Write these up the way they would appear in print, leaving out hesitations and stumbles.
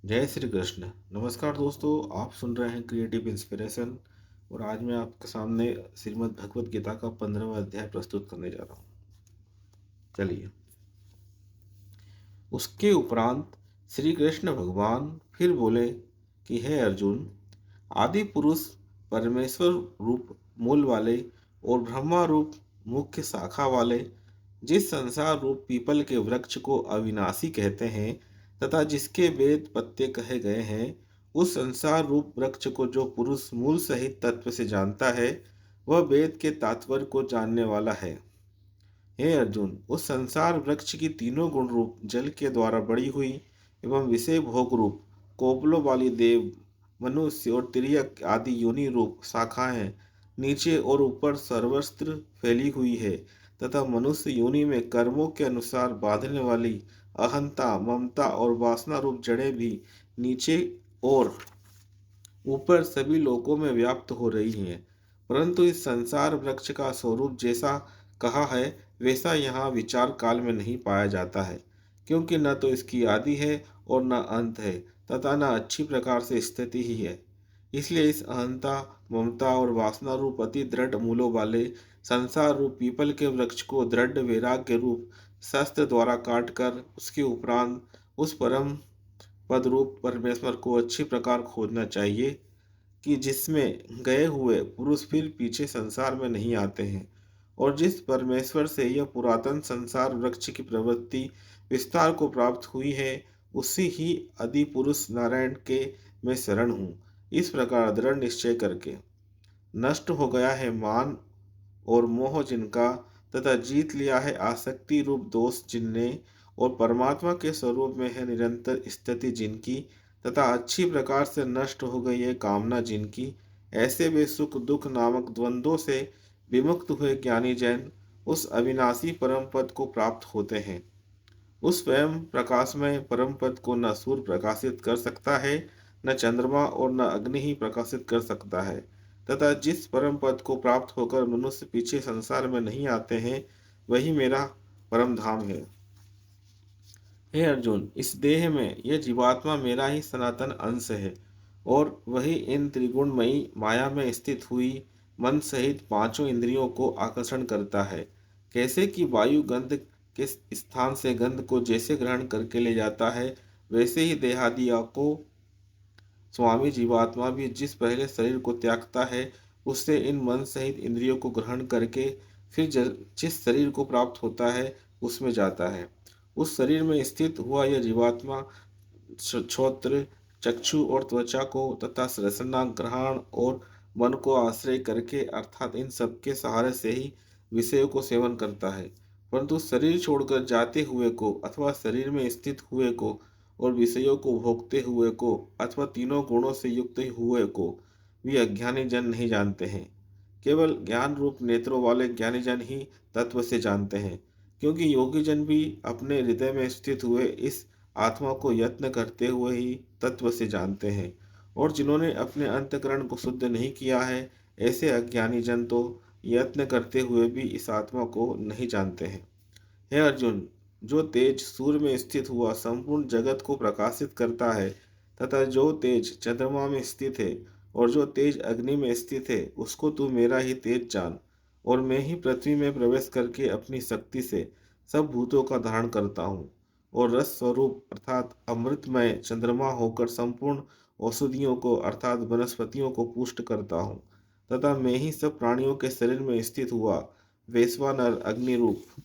जय श्री कृष्ण। नमस्कार दोस्तों, आप सुन रहे हैं क्रिएटिव इंस्पिरेशन। और आज मैं आपके सामने श्रीमद् भगवत गीता का 15वां अध्याय प्रस्तुत करने जा रहा हूँ। चलिए। उसके उपरांत श्री कृष्ण भगवान फिर बोले कि हे अर्जुन, आदि पुरुष परमेश्वर रूप मूल वाले और ब्रह्मा रूप मुख्य शाखा वाले जिस संसार रूप पीपल के वृक्ष को अविनाशी कहते हैं तथा जिसके वेद पत्ते कहे गए हैं, उस संसार रूप वृक्ष को जो पुरुष मूल सहित तत्व से जानता है, वह वेद के तात्पर्य को जानने वाला है। हे अर्जुन, उस संसार वृक्ष की तीनों गुण रूप जल के द्वारा बड़ी हुई एवं विषय भोग रूप कोपलों वाली देव, मनुष्य और तिर्यक आदि योनि रूप शाखाएं नीचे और ऊपर सर्वस्त्र फैली हुई है तथा मनुष्य योनि में कर्मों के अनुसार बांधने वाली अहंता, ममता और वासना रूप जड़ें भी नीचे और ऊपर सभी लोकों में व्याप्त हो रही हैं। परंतु इस संसार वृक्ष का स्वरूप जैसा कहा है वैसा यहाँ विचार काल में नहीं पाया जाता है, क्योंकि न तो इसकी आदि है और न अंत है तथा न अच्छी प्रकार से स्थिति ही है। इसलिए इस अहंता, ममता और वासना रूप अति दृढ़ मूलों वाले संसार रूप पीपल के वृक्ष को दृढ़ वैराग्य रूप शस्त्र द्वारा काटकर उसके उपरांत उस परम पद रूप परमेश्वर को अच्छी प्रकार खोजना चाहिए कि जिसमें गए हुए पुरुष फिर पीछे संसार में नहीं आते हैं, और जिस परमेश्वर से यह पुरातन संसार वृक्ष की प्रवृत्ति विस्तार को प्राप्त हुई है, उसी ही आदि पुरुष नारायण के मैं शरण हूँ। इस प्रकार दृढ़ निश्चय करके नष्ट हो गया है मान और मोह जिनका, तथा जीत लिया है आसक्ति रूप दोष जिनने, और परमात्मा के स्वरूप में है निरंतर स्थिति जिनकी, तथा अच्छी प्रकार से नष्ट हो गई है कामना जिनकी, ऐसे वे सुख दुख नामक द्वंद्वों से विमुक्त हुए ज्ञानी जैन उस अविनाशी परम पद को प्राप्त होते हैं। उस स्वयं प्रकाशमय परम पद को न सूर्य प्रकाशित कर सकता है, न चंद्रमा और न अग्नि ही प्रकाशित कर सकता है, तथा जिस परम पद को प्राप्त होकर मनुष्य पीछे संसार में नहीं आते हैं, वही मेरा परम धाम है। हे अर्जुन, इस देह में यह जीवात्मा मेरा ही सनातन अंश है, और वही इन त्रिगुणमयी माया में स्थित हुई मन सहित पांचों इंद्रियों को आकर्षण करता है। कैसे कि वायु गंध के स्थान से गंध को जैसे ग्रहण करके ले जाता है, वैसे ही देहादिया को स्वामी जीवात्मा भी जिस पहले शरीर को त्यागता है, उससे इन मन सहित इंद्रियों को ग्रहण करके फिर जिस शरीर को प्राप्त होता है उसमें जाता है। उस शरीर में स्थित हुआ यह जीवात्मा श्रोत्र, चक्षु और त्वचा को तथा रसना, घ्राण और मन को आश्रय करके अर्थात इन सबके सहारे से ही विषयों को सेवन करता है। परंतु शरीर छोड़कर जाते हुए को अथवा शरीर में स्थित हुए को और विषयों को भोगते हुए को अथवा तीनों गुणों से युक्त हुए को भी अज्ञानी जन नहीं जानते हैं। केवल ज्ञान रूप नेत्रों वाले ज्ञानी जन ही तत्व से जानते हैं, क्योंकि योगी जन भी अपने हृदय में स्थित हुए इस आत्मा को यत्न करते हुए ही तत्व से जानते हैं। और जिन्होंने अपने अंतःकरण को शुद्ध नहीं किया है, ऐसे अज्ञानी जन तो यत्न करते हुए भी इस आत्मा को नहीं जानते हैं। हे अर्जुन, जो तेज सूर्य में स्थित हुआ संपूर्ण जगत को प्रकाशित करता है, तथा जो तेज चंद्रमा में स्थित है और जो तेज अग्नि में स्थित है, उसको तू मेरा ही तेज जान। और मैं ही पृथ्वी में प्रवेश करके अपनी शक्ति से सब भूतों का धारण करता हूँ, और रस स्वरूप अर्थात अमृतमय चंद्रमा होकर संपूर्ण औषधियों को अर्थात वनस्पतियों को पुष्ट करता हूँ, तथा मैं ही सब प्राणियों के शरीर में स्थित हुआ वैश्वानर अग्नि रूप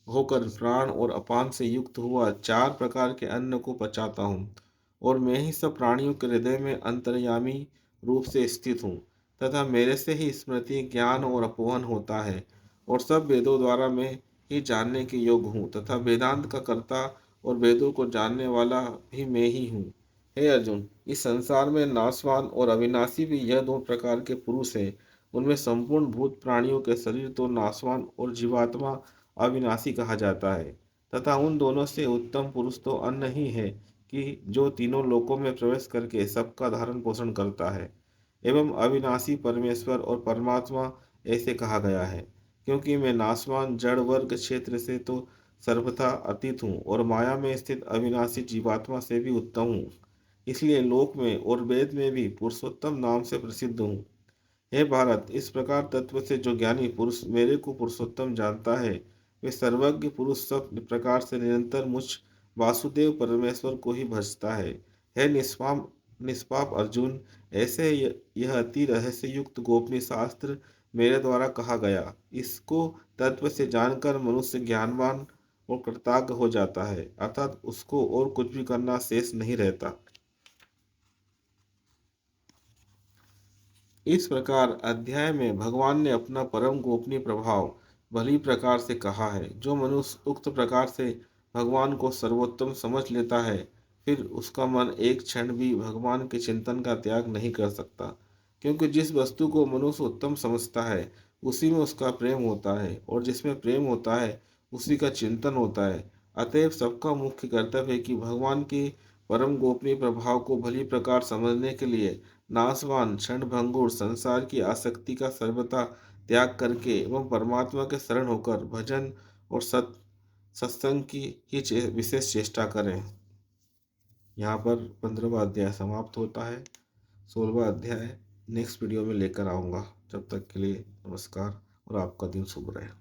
होकर प्राण और अपान से युक्त हुआ चार प्रकार के अन्न को पचाता हूँ, और मैं ही सब प्राणियों के हृदय में अंतर्यामी रूप से स्थित हूँ, तथा मेरे से ही स्मृति, ज्ञान और अपवहन होता है, और सब वेदों द्वारा मैं ही जानने के योग्य हूँ, तथा वेदांत का कर्ता और वेदों को जानने वाला भी मैं ही हूँ। हे अर्जुन, इस संसार में नाशवान और अविनाशी भी यह दो प्रकार के पुरुष हैं। उनमें संपूर्ण भूत प्राणियों के शरीर तो नाशवान और जीवात्मा अविनाशी कहा जाता है, तथा उन दोनों से उत्तम पुरुष तो अन्य ही है कि जो तीनों लोकों में प्रवेश करके सबका धारण पोषण करता है। एवं अविनाशी परमेश्वर और परमात्मा ऐसे कहा गया है, क्योंकि मैं नाशवान जड़ वर्ग क्षेत्र से तो सर्वथा अतीत हूँ और माया में स्थित अविनाशी जीवात्मा से भी उत्तम हूँ। इसलिए लोक में और वेद में भी पुरुषोत्तम नाम से प्रसिद्ध हूँ। हे भारत, इस प्रकार तत्व से जो ज्ञानी पुरुष मेरे को पुरुषोत्तम जानता है, वे सर्वज्ञ पुरुष सब प्रकार से निरंतर मुझ वासुदेव परमेश्वर को ही भजता है। हे निष्पाप अर्जुन, ऐसे यह अति रहस्य युक्त गोपनीय शास्त्र मेरे द्वारा कहा गया। इसको तत्व से जानकर मनुष्य ज्ञानवान और कृतज्ञ हो जाता है, अर्थात उसको और कुछ भी करना शेष नहीं रहता। इस प्रकार अध्याय में भगवान ने अपना परम गोपनीय प्रभाव भली प्रकार से कहा है। जो मनुष्य उक्त प्रकार से भगवान को सर्वोत्तम समझ लेता है, फिर उसका मन एक क्षण भी भगवान के चिंतन का त्याग नहीं कर सकता, क्योंकि जिस वस्तु को मनुष्य उत्तम समझता है उसी में उसका प्रेम होता है, और जिसमें प्रेम होता है उसी का चिंतन होता है। अतएव सबका मुख्य कर्तव्य है कि भगवान के परम गोपनीय प्रभाव को भली प्रकार समझने के लिए नाशवान क्षणभंगुर संसार की आसक्ति का सर्वथा त्याग करके एवं परमात्मा के शरण होकर भजन और सत्संग की ही विशेष चेष्टा करें। यहाँ पर 15वां अध्याय समाप्त होता है। 16वां अध्याय नेक्स्ट वीडियो में लेकर आऊँगा। जब तक के लिए नमस्कार और आपका दिन शुभ रहे।